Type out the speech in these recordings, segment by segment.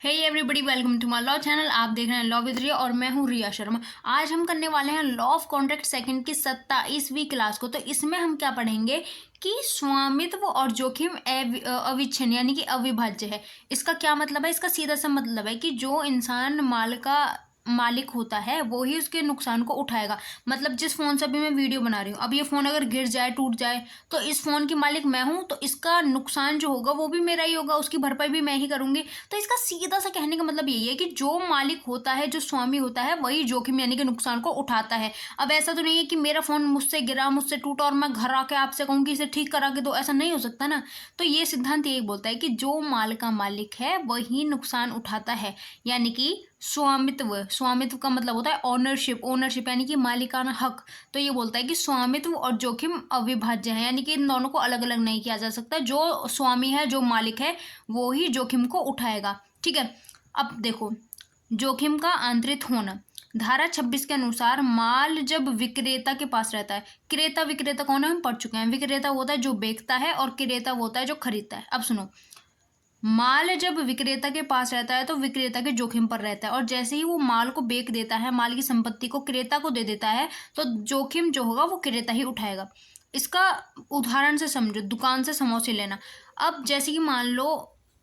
Hey everybody, welcome to my law channel. आप देख रहे हैं लॉ विद रिया और मैं हूं रिया शर्मा। आज हम करने वाले हैं लॉ ऑफ कॉन्ट्रैक्ट सेकंड की 27वीं क्लास को। तो इसमें हम क्या पढ़ेंगे कि स्वामित्व और जोखिम अविच्छिन्न यानी कि अविभाज्य है। इसका क्या मतलब है? इसका सीधा सा मतलब है कि जो इंसान माल का मालिक होता है वो ही उसके नुकसान को उठाएगा। मतलब जिस फ़ोन से अभी मैं वीडियो बना रही हूँ, अब ये फ़ोन अगर गिर जाए, टूट जाए, तो इस फ़ोन की मालिक मैं हूँ, तो इसका नुकसान जो होगा वो भी मेरा ही होगा, उसकी भरपाई भी मैं ही करूँगी। तो इसका सीधा सा कहने का मतलब यही है कि जो मालिक होता है, जो स्वामी होता है, वही जोखिम यानी कि नुकसान को उठाता है। अब ऐसा तो नहीं है कि मेरा फ़ोन मुझसे गिरा, मुझसे टूटा और मैं घर आके आपसे कहूँ कि इसे ठीक करा के दो, ऐसा नहीं हो सकता ना। तो ये सिद्धांत यही बोलता है कि जो माल का मालिक है वही नुकसान उठाता है, यानी कि स्वामित्व का मतलब होता है ओनरशिप। ओनरशिप यानी कि मालिकाना हक। तो ये बोलता है कि स्वामित्व और जोखिम अविभाज्य है, यानी कि इन दोनों को अलग अलग नहीं किया जा सकता। जो स्वामी है, जो मालिक है, वो ही जोखिम को उठाएगा। ठीक है। अब देखो, जोखिम का आंतरिक होना। धारा 26 के अनुसार माल जब विक्रेता के पास रहता है, क्रेता विक्रेता कौन है हम पढ़ चुके हैं। विक्रेता होता है जो बेचता है और क्रेता होता है जो खरीदता है। अब सुनो, माल जब विक्रेता के पास रहता है तो विक्रेता के जोखिम पर रहता है, और जैसे ही वो माल को बेच देता है, माल की संपत्ति को क्रेता को दे देता है, तो जोखिम जो होगा वो क्रेता ही उठाएगा। इसका उदाहरण से समझो, दुकान से समोसे लेना। अब जैसे कि मान लो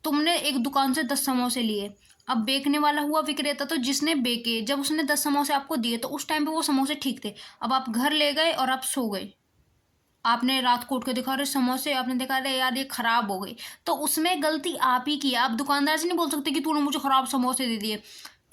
तुमने एक दुकान से 10 समोसे लिए। अब बेचने वाला हुआ विक्रेता, तो जिसने बेचे, जब उसने 10 समोसे आपको दिए तो उस टाइम पे वो समोसे ठीक थे। अब आप घर ले गए और आप सो गए, आपने रात को उठ के देखा, अरे समोसे, आपने देखा अरे यार ये खराब हो गई, तो उसमें गलती आप ही की है। आप दुकानदार से नहीं बोल सकते कि तूने मुझे खराब समोसे दे दिए।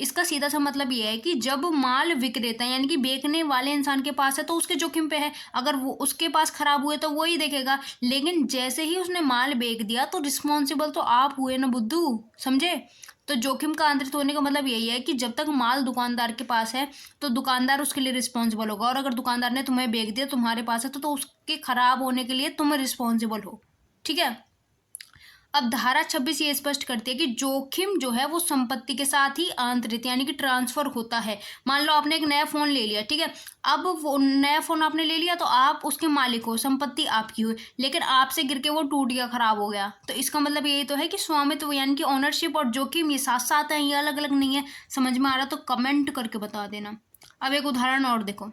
इसका सीधा सा मतलब ये है कि जब माल विक्रेता यानी कि बेचने वाले इंसान के पास है तो उसके जोखिम पे है। अगर वो उसके पास खराब हुए तो वो ही देखेगा, लेकिन जैसे ही उसने माल बेच दिया तो रिस्पॉन्सिबल तो आप हुए ना बुद्धू, समझे। तो जोखिम का आंतरिक होने का मतलब यही है कि जब तक माल दुकानदार के पास है तो दुकानदार उसके लिए रिस्पॉन्सिबल होगा, और अगर दुकानदार ने तुम्हें बेच दिया, तुम्हारे पास है, तो उसके खराब होने के लिए तुम रिस्पॉन्सिबल हो। ठीक है। अब धारा 26 ये स्पष्ट करती है कि जोखिम जो है वो संपत्ति के साथ ही आंतरिक यानी कि ट्रांसफर होता है। मान लो आपने एक नया फोन ले लिया, ठीक है। अब वो नया फोन आपने ले लिया तो आप उसके मालिक हो, संपत्ति आपकी हुई, लेकिन आपसे गिर के वो टूट गया, खराब हो गया। तो इसका मतलब यही तो है कि स्वामित्व यानी कि ओनरशिप और जोखिम ये साथ साथ है, ये अलग अलग नहीं है। समझ में आ रहा तो कमेंट करके बता देना। अब एक उदाहरण और देखो।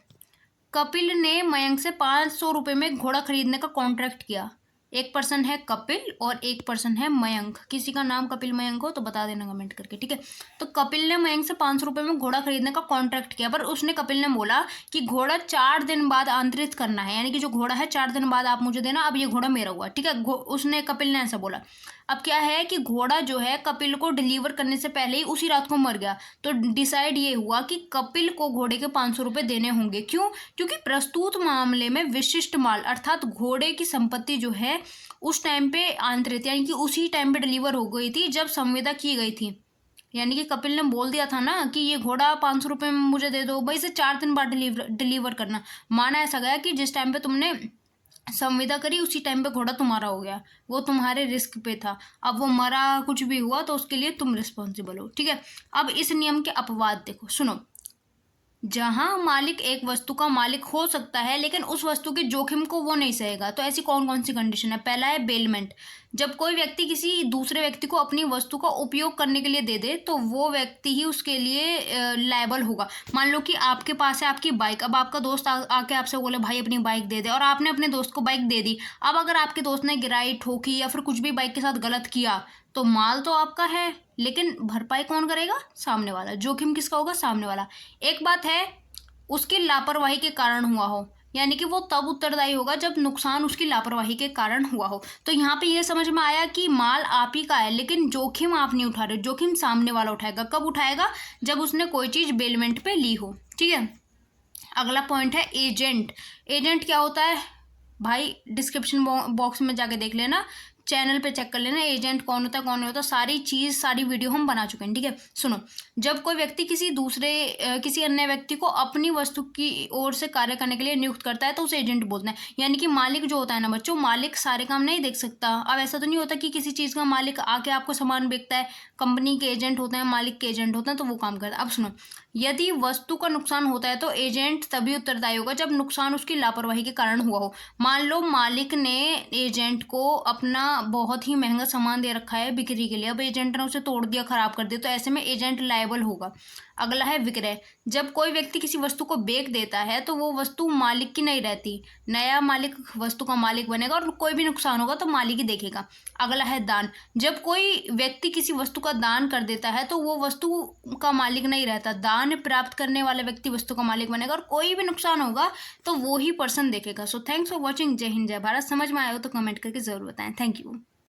कपिल ने मयंक से 500 रुपये में घोड़ा खरीदने का कॉन्ट्रैक्ट किया। एक पर्सन है कपिल और एक पर्सन है मयंक। किसी का नाम कपिल मयंक हो तो बता देना कमेंट करके, ठीक है। तो कपिल ने मयंक से 500 रुपये में घोड़ा खरीदने का कॉन्ट्रैक्ट किया, पर उसने कपिल ने बोला कि घोड़ा 4 दिन बाद आंतरित करना है, यानी कि जो घोड़ा है 4 दिन बाद आप मुझे देना, अब ये घोड़ा मेरा हुआ, ठीक है। उसने कपिल ने ऐसा बोला। अब क्या है कि घोड़ा जो है कपिल को डिलीवर करने से पहले ही उसी रात को मर गया। तो डिसाइड ये हुआ कि कपिल को घोड़े के 500 रुपये देने होंगे। क्यों? क्योंकि प्रस्तुत मामले में विशिष्ट माल अर्थात घोड़े की संपत्ति जो है उस टाइम पे आंतरिक यानी कि उसी टाइम पे डिलीवर हो गई थी जब संविदा की गई थी। यानी कि कपिल ने बोल दिया था ना कि ये घोड़ा 500 रुपये में मुझे दे दो भाई, इसे 4 दिन बाद डिलीवर करना। माना ऐसा गया कि जिस टाइम पे तुमने संविदा करी उसी टाइम पे घोड़ा तुम्हारा हो गया, वो तुम्हारे रिस्क पे था। अब वो मरा, कुछ भी हुआ तो उसके लिए तुम रिस्पॉन्सिबल हो, ठीक है। अब इस नियम के अपवाद देखो, सुनो। जहां मालिक एक वस्तु का मालिक हो सकता है लेकिन उस वस्तु के जोखिम को वो नहीं सहेगा, तो ऐसी कौन कौन सी कंडीशन है? पहला है बेलमेंट। जब कोई व्यक्ति किसी दूसरे व्यक्ति को अपनी वस्तु का उपयोग करने के लिए दे दे तो वो व्यक्ति ही उसके लिए लायबल होगा। मान लो कि आपके पास है आपकी बाइक, अब आपका दोस्त आके आपसे बोले भाई अपनी बाइक दे दे, और आपने अपने दोस्त को बाइक दे दी। अब अगर आपके दोस्त ने गिराई, ठोकी या फिर कुछ भी बाइक के साथ गलत किया, तो माल तो आपका है, लेकिन भरपाई कौन करेगा? सामने वाला। जोखिम किसका होगा? सामने वाला। एक बात है, उसकी लापरवाही के कारण हुआ हो, यानी कि वो तब उत्तरदायी होगा जब नुकसान उसकी लापरवाही के कारण हुआ हो। तो यहाँ पे ये समझ में आया कि माल आप ही का है लेकिन जोखिम आप नहीं उठा रहे, जोखिम सामने वाला उठाएगा। कब उठाएगा? जब उसने कोई चीज़ बेलमेंट पे ली हो, ठीक है। अगला पॉइंट है एजेंट। एजेंट क्या होता है भाई? डिस्क्रिप्शन बॉक्स में जाके देख लेना, चैनल पे चेक कर लेना एजेंट कौन होता है कौन नहीं होता। सारी चीज़, सारी वीडियो हम बना चुके हैं, ठीक है। सुनो, जब कोई व्यक्ति किसी अन्य व्यक्ति को अपनी वस्तु की ओर से कार्य करने के लिए नियुक्त करता है तो उसे एजेंट बोलते हैं। यानी कि मालिक जो होता है ना बच्चों, मालिक सारे काम नहीं देख सकता। अब ऐसा तो नहीं होता कि किसी चीज़ का मालिक आके आपको सामान बेचता है, कंपनी के एजेंट होते हैं, मालिक के एजेंट होते हैं, तो वो काम करता है। अब सुनो, यदि वस्तु का नुकसान होता है तो एजेंट तभी उत्तरदायी होगा जब नुकसान उसकी लापरवाही के कारण हुआ हो। मान लो मालिक ने एजेंट को अपना बहुत ही महंगा सामान दे रखा है बिक्री के लिए, अब एजेंट ने उसे तोड़ दिया, खराब कर दिया, तो ऐसे में एजेंट लायबल होगा। अगला है विक्रय। जब कोई व्यक्ति किसी वस्तु को बेच देता है तो वो वस्तु मालिक की नहीं रहती, नया मालिक वस्तु का मालिक बनेगा और कोई भी नुकसान होगा तो मालिक ही देखेगा। अगला है दान। जब कोई व्यक्ति किसी वस्तु का दान कर देता है तो वो वस्तु का मालिक नहीं रहता, दान प्राप्त करने वाला व्यक्ति वस्तु का मालिक बनेगा और कोई भी नुकसान होगा तो वो ही पर्सन देखेगा। So thanks for watching. जय हिंद जय भारत। समझ में आया हो तो कमेंट करके जरूर बताएं। Thank you.